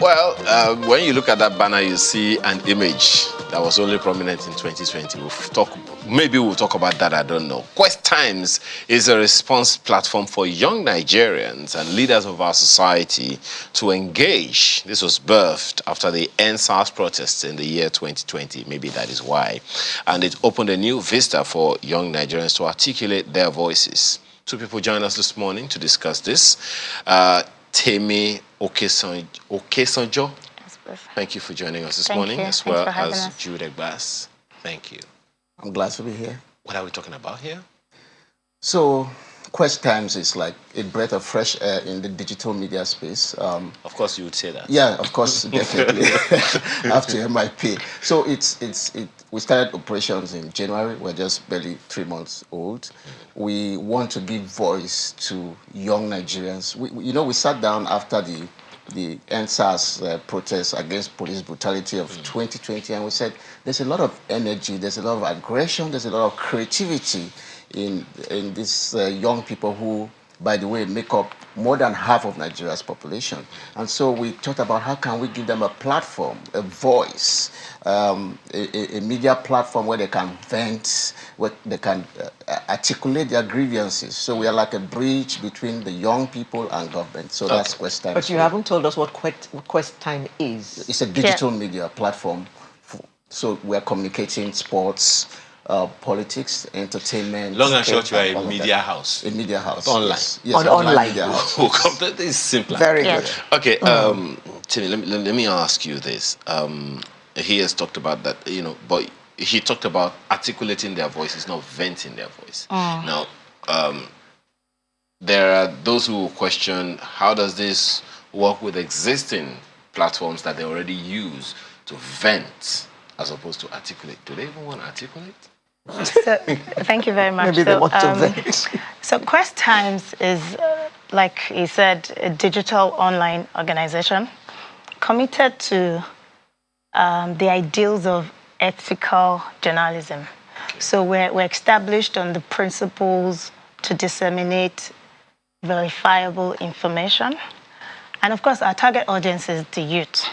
Well, when you look at that banner, you see an image that was only prominent in 2020. Maybe we'll talk about that, I don't know. Quest Times is a response platform for young Nigerians and leaders of our society to engage. This was birthed after the NSAS protests in the year 2020. Maybe that is why. And it opened a new vista for young Nigerians to articulate their voices. Two people join us this morning to discuss this. Temi Okesonjo, thank you for joining us this morning, as well as Jude Egbas. Thank you. I'm glad to be here. What are we talking about here? So, Quest Times is like a breath of fresh air in the digital media space. Of course, you would say that. Yeah, of course, definitely. After MIP. So we started operations in January. We're just barely 3 months old. We want to give voice to young Nigerians. We sat down after the NSAS protests against police brutality of 2020, and we said there's a lot of energy, there's a lot of aggression, there's a lot of creativity in these young people who, by the way, make up more than half of Nigeria's population. And so we thought about how can we give them a platform, a voice, a media platform where they can vent, where they can articulate their grievances. So we are like a bridge between the young people and government. So that's Quest Time. But you haven't told us what Quest Time is. It's a digital media platform. So we're communicating sports, politics, entertainment. Long and short, you are a media house. A media house. Online. Yes, online. Media house. This is simpler. Very good. Okay, Timmy, let me ask you this. He has talked about that, but he talked about articulating their voices, not venting their voice. Now, there are those who will question, how does this work with existing platforms that they already use to vent as opposed to articulate? Do they even want to articulate? So, thank you very much. Maybe they want to vent. So Quest Times is, like he said, a digital online organization committed to the ideals of ethical journalism. Okay. So we're established on the principles to disseminate verifiable information. And of course, our target audience is the youth.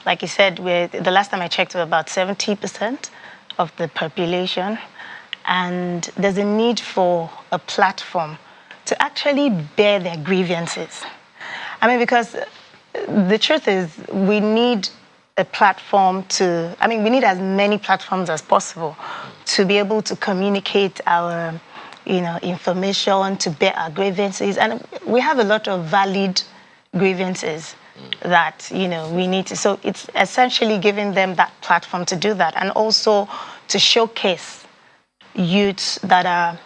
Like you said, the last time I checked, we're about 70% of the population. And there's a need for a platform to actually bear their grievances. I mean, because the truth is, we need a platform we need as many platforms as possible to be able to communicate our, information, to bear our grievances. And we have a lot of valid grievances that, we need to. So it's essentially giving them that platform to do that, and also to showcase youths that are,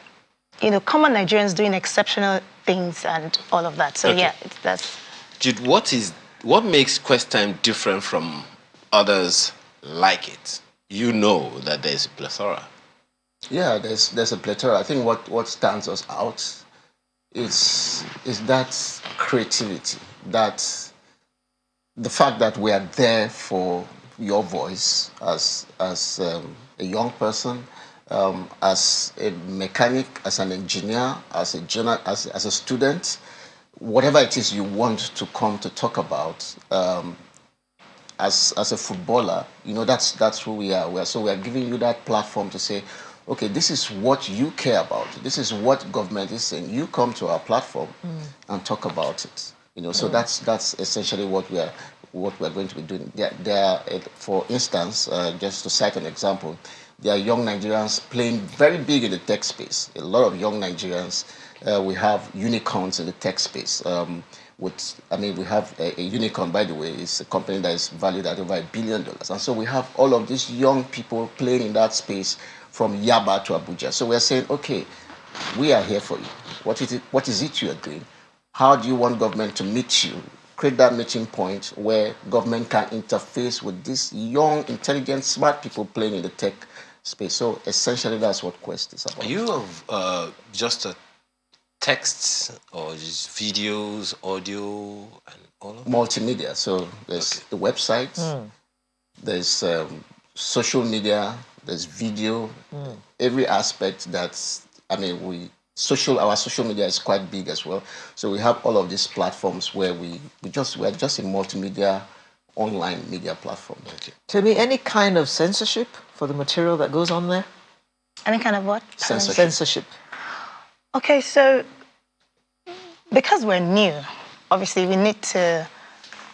common Nigerians doing exceptional things and all of that. So okay. Yeah, that's. Jude, what makes Quest Time different from others like it? You know that there's a plethora. Yeah, there's a plethora. I think what stands us out is that creativity, that the fact that we are there for your voice as a young person, as a mechanic, as an engineer, as a student, whatever it is you want to come to talk about. As a footballer, that's who we are. So we are giving you that platform to say, okay, this is what you care about. This is what government is saying. You come to our platform and talk about it. So that's essentially what we are going to be doing. For instance, just to cite an example, there are young Nigerians playing very big in the tech space. A lot of young Nigerians. We have unicorns in the tech space. We have a unicorn, by the way. It's a company that is valued at over $1 billion. And so we have all of these young people playing in that space from Yaba to Abuja. So we're saying, okay, we are here for you. What is it you are doing? How do you want government to meet you? Create that meeting point where government can interface with these young, intelligent, smart people playing in the tech space. So essentially, that's what Quest is about. Are you just a texts or just videos, audio, and all of that? Multimedia. So there's the website, there's social media, there's video, every aspect that's, our social media is quite big as well. So we have all of these platforms where we're just a multimedia online media platform. Okay. To me, any kind of censorship for the material that goes on there? Any kind of what? Censorship. Okay, so because we're new, obviously we need to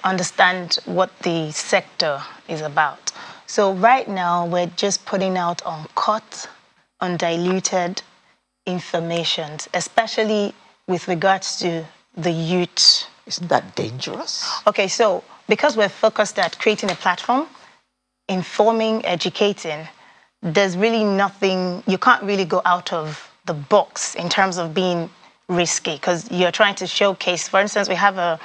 understand what the sector is about. So right now we're just putting out uncut, undiluted information, especially with regards to the youth. Isn't that dangerous? Okay, so because we're focused at creating a platform, informing, educating, there's really nothing, you can't really go out of the box in terms of being risky, because you're trying to showcase, for instance, we have a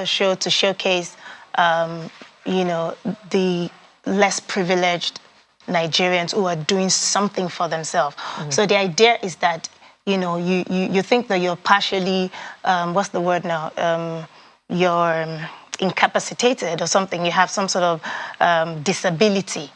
show to showcase, the less privileged Nigerians who are doing something for themselves. So the idea is that, you think that you're partially, what's the word now? You're incapacitated or something. You have some sort of disability.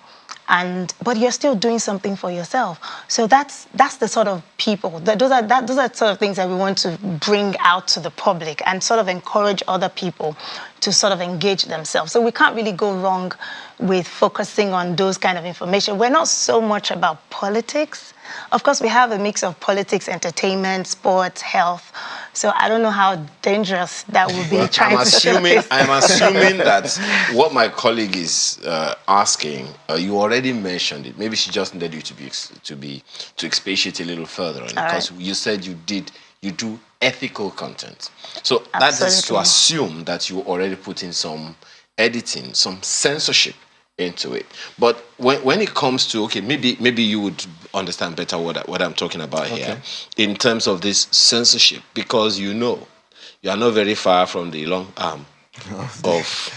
But you're still doing something for yourself. So that's the sort of people. Those are the sort of things that we want to bring out to the public and sort of encourage other people to sort of engage themselves. So we can't really go wrong with focusing on those kind of information. We're not so much about politics. Of course, we have a mix of politics, entertainment, sports, health. So I don't know how dangerous that would be. I'm assuming that what my colleague is asking, you already mentioned it. Maybe she just needed you to expatiate a little further on it, because you said you do ethical content. So that is to assume that you already put in some editing, some censorship into it. But when it comes to, okay, maybe you would understand better what I'm talking about here in terms of this censorship, because you are not very far from the long arm of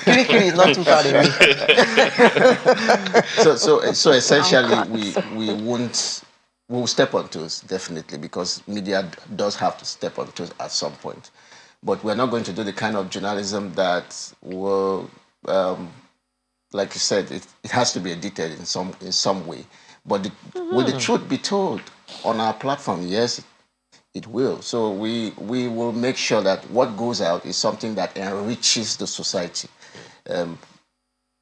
Kirikiri is not too far away. So essentially we'll step on toes, definitely, because media does have to step on toes at some point. But we're not going to do the kind of journalism that will, like you said, it has to be edited in some way. But will the truth be told on our platform? Yes, it will. So we will make sure that what goes out is something that enriches the society.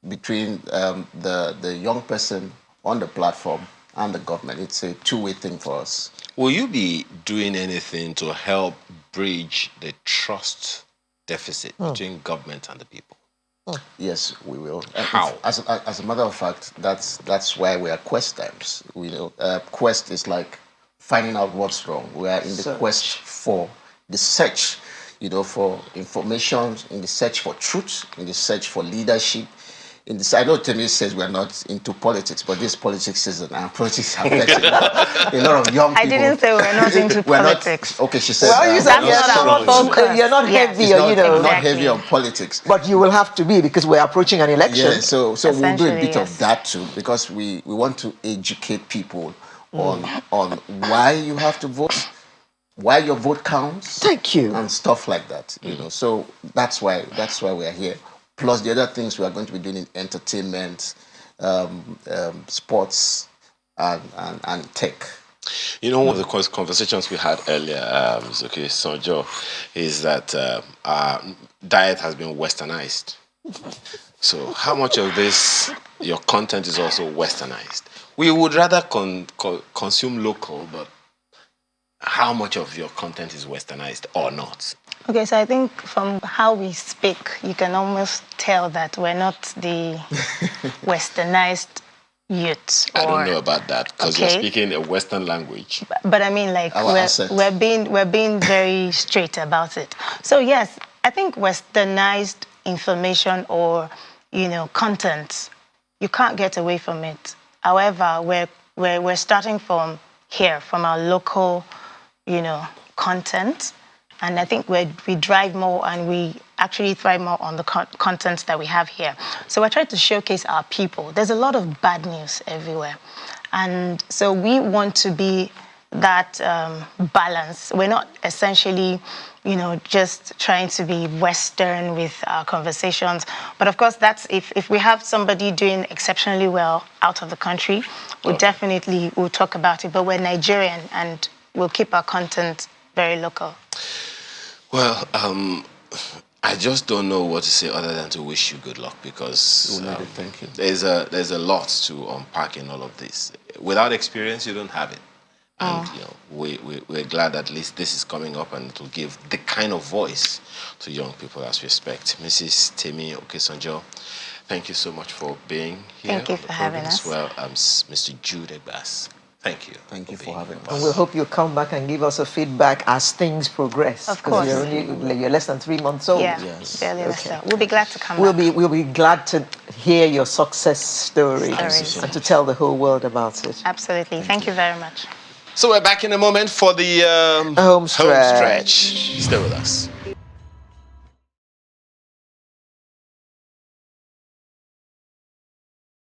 Between the young person on the platform and the government, it's a two-way thing for us. Will you be doing anything to help bridge the trust deficit between government and the people? Yes, we will. How? As a matter of fact, that's why we are quest times. We know quest is like finding out what's wrong. We are in the quest for the search, for information, in the search for truth, in the search for leadership. I know Temi says we're not into politics, but this politics season and politics affects a lot of young people. I didn't say we're not into politics. Okay, she said. Well, you said you're not heavy, not heavy on politics. But you will have to be, because we're approaching an election. Yeah, so we'll do a bit of that too, because we want to educate people on why you have to vote, why your vote counts. Thank you. And stuff like that. So that's why we are here. Plus the other things we are going to be doing in entertainment, sports, and tech. One of the conversations we had earlier, Sonjo, is that our diet has been westernized. So how much of your content is also westernized? We would rather consume local, but how much of your content is westernized or not? Okay, so I think from how we speak, you can almost tell that we're not the westernized youth. I don't know about that, because you're speaking a Western language. But I mean, like, we're being very straight about it. So yes, I think westernized information or content, you can't get away from it. However, we're starting from here, from our local, content. And I think we drive more and we actually thrive more on the content that we have here. So we're trying to showcase our people. There's a lot of bad news everywhere. And so we want to be that balance. We're not essentially, just trying to be Western with our conversations. But of course, that's if we have somebody doing exceptionally well out of the country, we'll definitely talk about it. But we're Nigerian and we'll keep our content very local. Well, I just don't know what to say other than to wish you good luck, because Thank you. there's a lot to unpack in all of this. Without experience, you don't have it. And we're glad at least this is coming up, and it will give the kind of voice to young people as we expect. Mrs. Temi Okesanjo, thank you so much for being here. Thank you for having us. As well, Mr. Jude Egbas. Thank you. Thank you for having us. And we'll hope you come back and give us a feedback as things progress. Of course. Because you're less than 3 months old. Yeah, Yes. fairly less so. We'll be glad to come We'll back. be glad to hear your success story Stories. and to tell the whole world about it. Absolutely. Thank you very much. So we're back in a moment for the Home stretch. stretch. Stay with us.